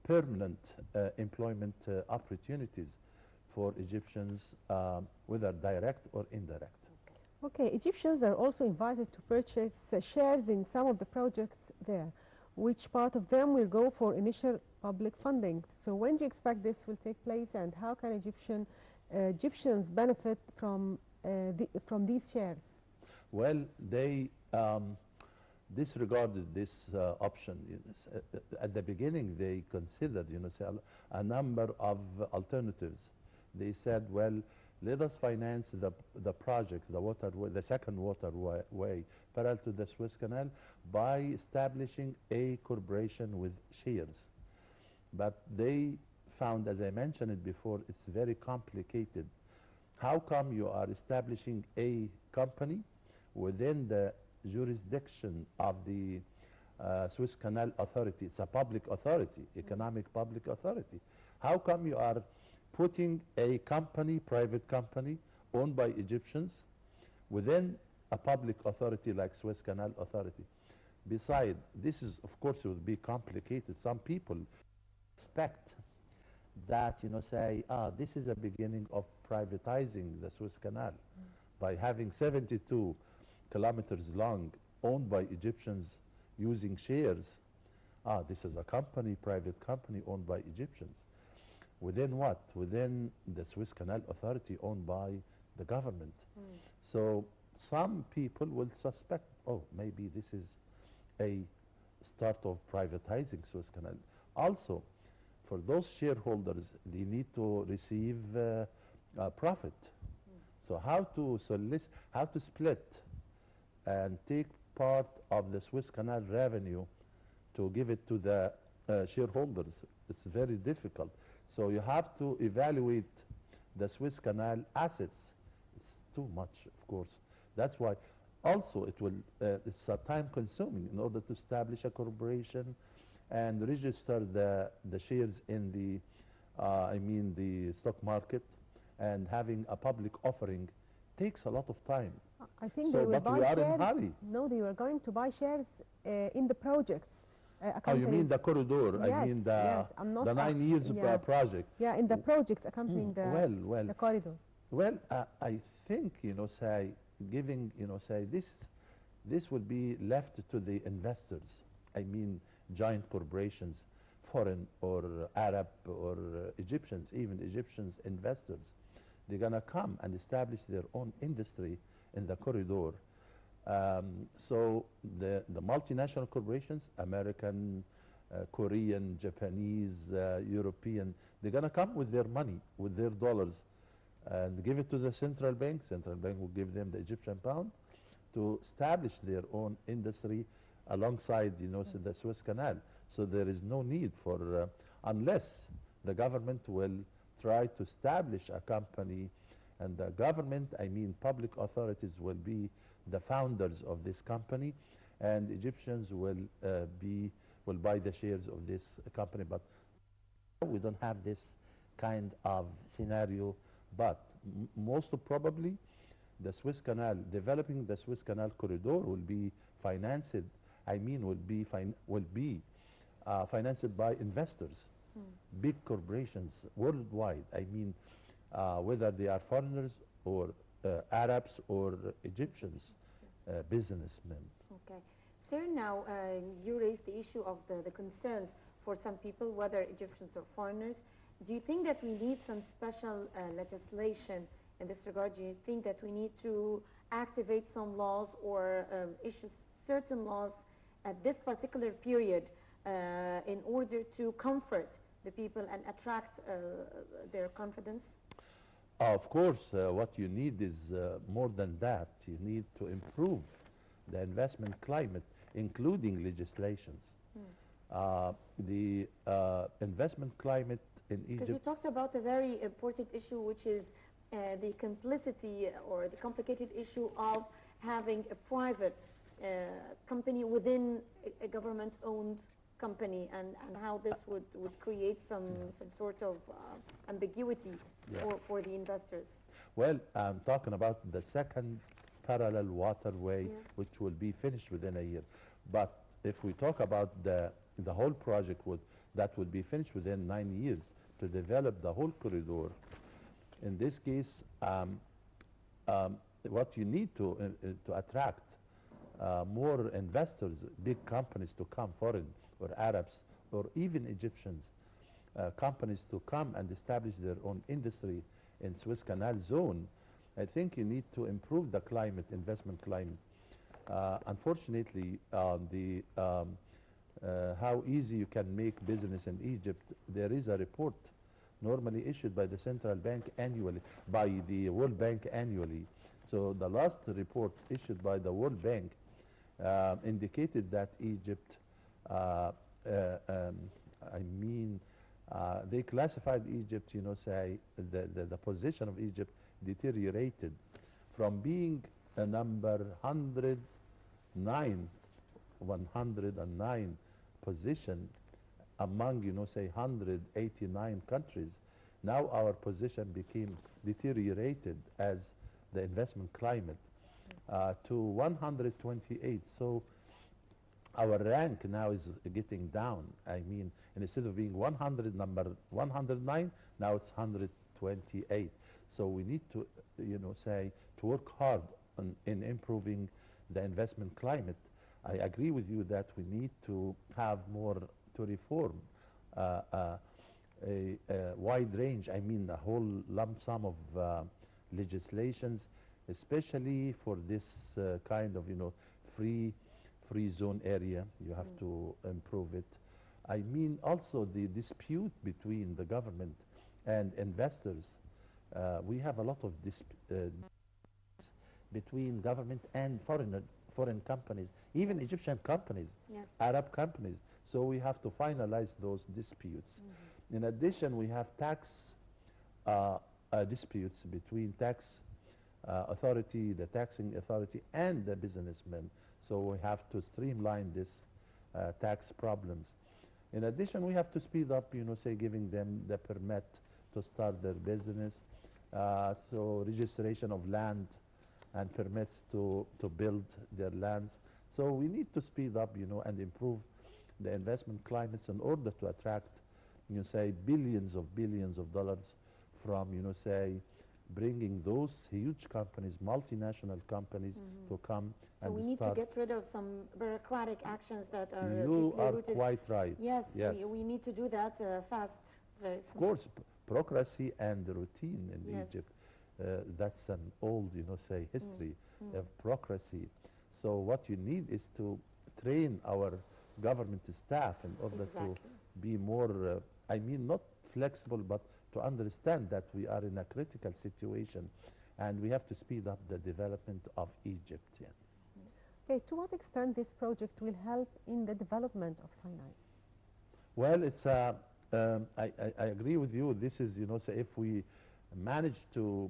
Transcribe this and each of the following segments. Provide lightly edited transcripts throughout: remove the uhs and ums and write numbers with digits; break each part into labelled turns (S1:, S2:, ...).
S1: permanent employment opportunities for Egyptians, whether direct or indirect.
S2: Okay, Egyptians are also invited to purchase shares in some of the projects there, which part of them will go for initial public funding. So when do you expect this will take place, and how can Egyptians benefit from these shares?
S1: Well, they disregarded this option. At the beginning, they considered, say, a number of alternatives. They said, well, let us finance the project, the second waterway parallel to the Suez Canal by establishing a corporation with shares. But they found, as I mentioned it before, it's very complicated. How come you are establishing a company within the jurisdiction of the Suez Canal Authority? It's a public authority, economic public authority. How come you are putting a company, private company, owned by Egyptians within a public authority like Suez Canal Authority? Besides, this is, of course, it would be complicated. Some people expect that, say, this is a beginning of privatizing the Suez Canal by having 72 kilometers long, owned by Egyptians using shares. This is a company, private company owned by Egyptians. Within what? Within the Suez Canal Authority owned by the government. So some people will suspect, maybe this is a start of privatizing Suez Canal. Also, for those shareholders, they need to receive profit. So how to split and take part of the Suez Canal revenue to give it to the shareholders, it's very difficult. So you have to evaluate the Suez Canal assets. It's too much, of course. That's why also it's time consuming in order to establish a corporation and register the shares in the stock market, and having a public offering takes a lot of time.
S2: I think
S1: so,
S2: they will
S1: but
S2: buy
S1: we are
S2: shares.
S1: in hurry.
S2: No, they were going to buy shares in the projects.
S1: You mean the corridor?
S2: Yes,
S1: I mean
S2: yes. I'm not
S1: the 9 years project.
S2: Yeah, in the projects accompanying the corridor.
S1: Well, I think, giving, this will be left to the investors. I mean, giant corporations, foreign or Arab or Egyptians, even Egyptians investors. They're going to come and establish their own industry in the corridor. So the multinational corporations, American, Korean, Japanese, European, they're going to come with their money, with their dollars, and give it to the central bank. Central bank will give them the Egyptian pound to establish their own industry alongside, the Suez Canal. So there is no need for, unless the government will try to establish a company, and the government, I mean public authorities, will be the founders of this company, and Egyptians will buy the shares of this company. But we don't have this kind of scenario. But most probably, the Suez Canal, developing the Suez Canal corridor will be financed. Will be financed by investors, big corporations worldwide. I mean, whether they are foreigners or Arabs or Egyptians, businessmen.
S3: Okay. Sir, now you raised the issue of the concerns for some people, whether Egyptians or foreigners. Do you think that we need some special legislation in this regard? Do you think that we need to activate some laws or issue certain laws at this particular period in order to comfort the people and attract their confidence?
S1: Of course, what you need is more than that. You need to improve the investment climate, including legislations. The investment climate in Egypt...
S3: Because you talked about a very important issue, which is the complicity or the complicated issue of having a private company within a government-owned company, and how this would create some sort of ambiguity for the investors.
S1: Well, I'm talking about the second parallel waterway, which will be finished within a year. But if we talk about the whole project with that will be finished within 9 years to develop the whole corridor. In this case, what you need to attract more investors, big companies to come, foreign or Arabs or even Egyptians, companies to come and establish their own industry in Suez Canal zone. I think you need to improve the climate, investment climate. Unfortunately, how easy you can make business in Egypt, there is a report normally issued by the central bank annually, by the World Bank annually. So the last report issued by the World Bank indicated that Egypt, they classified Egypt, say the position of Egypt deteriorated from being a number 109 position among, say 189 countries. Now our position became deteriorated as the investment climate to 128. So our rank now is getting down. I mean, and instead of being number 109, now it's 128. So we need to, say, to work hard in improving the investment climate. I agree with you that we need to have more to reform a wide range, a whole lump sum of legislations, especially for this kind of, free zone area. You have to improve it. Also the dispute between the government and investors. We have a lot of between government and foreign companies, even Egyptian companies,
S3: yes,
S1: Arab companies. So we have to finalize those disputes. In addition, we have tax disputes between tax authority, the taxing authority, and the businessmen. So we have to streamline this tax problems. In addition, we have to speed up, say, giving them the permit to start their business. So registration of land and permits to build their lands. So we need to speed up, and improve the investment climates in order to attract, say, billions of dollars from, say, bringing those huge companies, multinational companies, to come
S3: so
S1: and
S3: we need
S1: start.
S3: to get rid of some bureaucratic actions that are
S1: You
S3: deeply
S1: are
S3: rooted.
S1: quite right.
S3: Yes,
S1: Yes.
S3: we need to do that fast.
S1: Of course, bureaucracy and routine in
S3: Yes.
S1: Egypt, that's an old, say, history of bureaucracy. So what you need is to train our government staff in order to be more, not flexible, but to understand that we are in a critical situation and we have to speed up the development of Egypt. Yeah.
S2: Okay, to what extent this project will help in the development of Sinai?
S1: Well, it's I agree with you. This is, say, if we manage to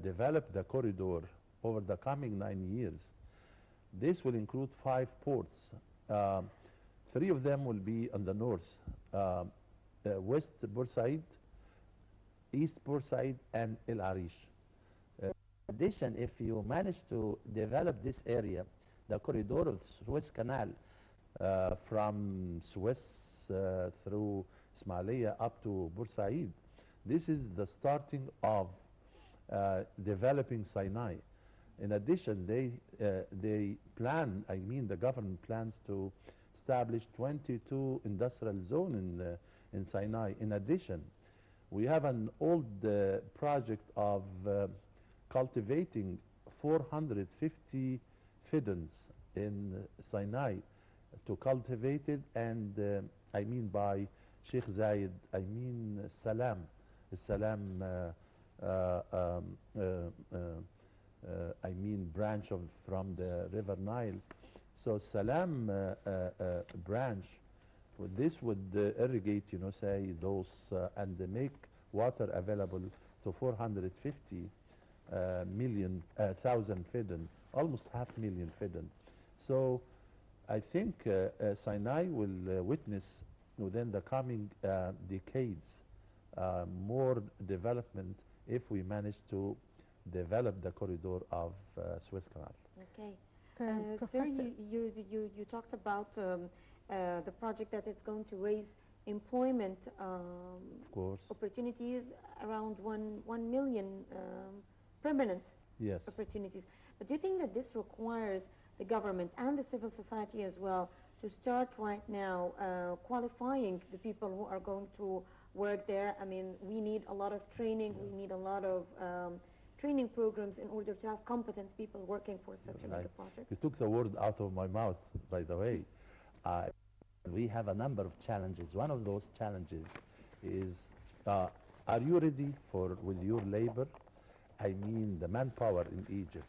S1: develop the corridor over the coming 9 years, this will include 5 ports. 3 of them will be on the north, West Bursaid, East Bursaid, and El Arish. In addition, if you manage to develop this area, the corridor of Suez Canal, from Suez through Ismailia up to Bursaid, this is the starting of developing Sinai. In addition, they plan, the government plans to establish 22 industrial zones in Sinai. In addition, we have an old project of cultivating 450 fiddles in Sinai to cultivate it, and by Sheikh Zayed, Salam branch from the River Nile. So Salam branch, this would irrigate, say, those and make water available to 450,000 fidden, almost 500,000 fidden. So I think Sinai will witness within the coming decades more development if we manage to develop the corridor of Suez Canal.
S3: Okay.
S2: Professor,
S3: Sir, you talked about the project that it's going to raise employment
S1: Of course.
S3: opportunities, around 1 million permanent
S1: Yes.
S3: opportunities. But do you think that this requires the government and the civil society as well to start right now qualifying the people who are going to work there? I mean, we need a lot of training, we need a lot of training programs in order to have competent people working for such a mega project.
S1: You took the word out of my mouth, by the way. We have a number of challenges. One of those challenges is, are you ready with your labor? I mean, the manpower in Egypt.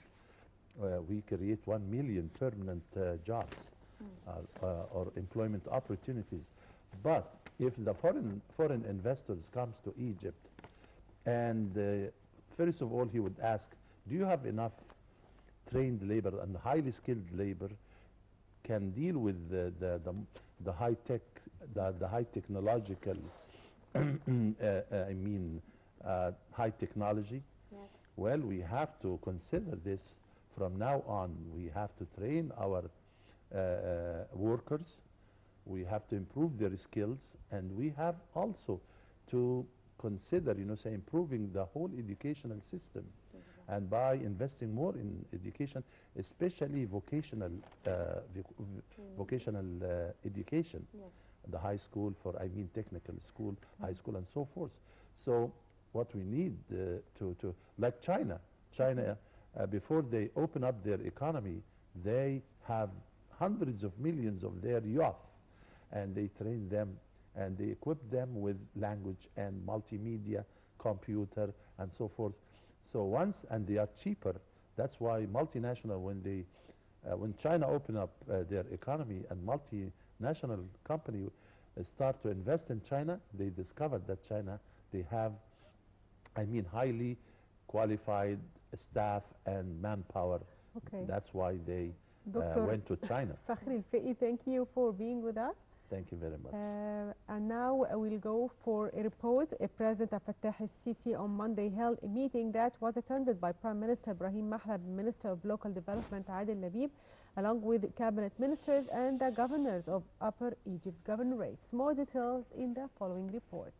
S1: We create 1 million permanent jobs or employment opportunities. But if the foreign investors comes to Egypt, and first of all he would ask, do you have enough trained labor and highly skilled labor can deal with the high tech, the high technological, I mean, high technology?
S3: Yes.
S1: Well, we have to consider this from now on. We have to train our workers. We have to improve their skills, and we have also to consider, say, improving the whole educational system.
S3: Exactly.
S1: And by investing more in education, especially vocational education,
S3: Yes.
S1: the high school I mean technical school, high school, and so forth. So what we need like China, before they open up their economy, they have hundreds of millions of their youth, and they train them and they equip them with language and multimedia, computer, and so forth. So and they are cheaper. That's why multinational, when China opened up their economy and multinational company start to invest in China, they discovered that China, they have, I mean, highly qualified staff and manpower.
S2: Okay.
S1: That's why they
S2: Dr.
S1: went to China.
S2: Fakhry El Fiki, thank you for being with us.
S1: Thank you very much.
S2: And now we'll go for a report. President Fattah el-Sisi on Monday held a meeting that was attended by Prime Minister Ibrahim Mahlab, Minister of Local Development Adel Labib, along with cabinet ministers and the governors of Upper Egypt governorates. More details in the following report.